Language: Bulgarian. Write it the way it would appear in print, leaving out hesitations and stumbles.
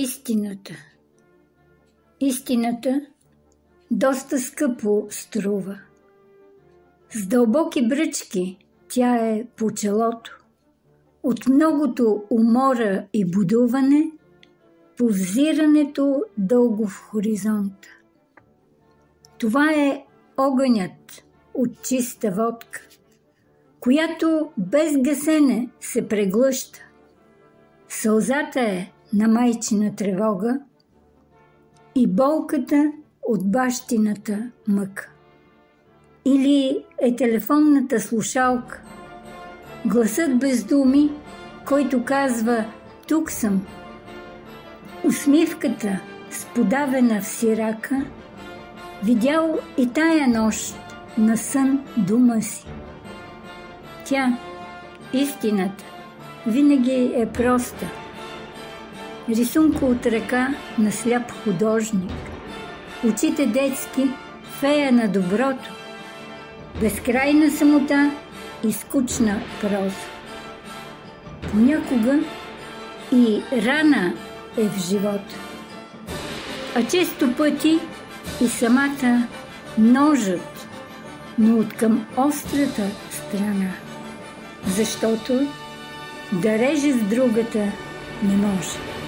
Истината. Истината доста скъпо струва. С дълбоки бръчки тя е по челото. От многото умора и будуване, по взирането дълго в хоризонта. Това е огънят от чиста водка, която без гасене се преглъща. Сълзата е на майчина тревога и болката от бащината мъка. Или е телефонната слушалка, гласът без думи, който казва «Тук съм». Усмивката с подавена в сирака, видял и тая нощ на сън дома си. Тя, истината, винаги е проста. Рисунка от ръка на сляп художник, очите детски, фея на доброто, безкрайна самота и скучна проза. Понякога и рана е в живота, а често пъти и самата ножът, но откъм острата страна, защото да реже с другата не може.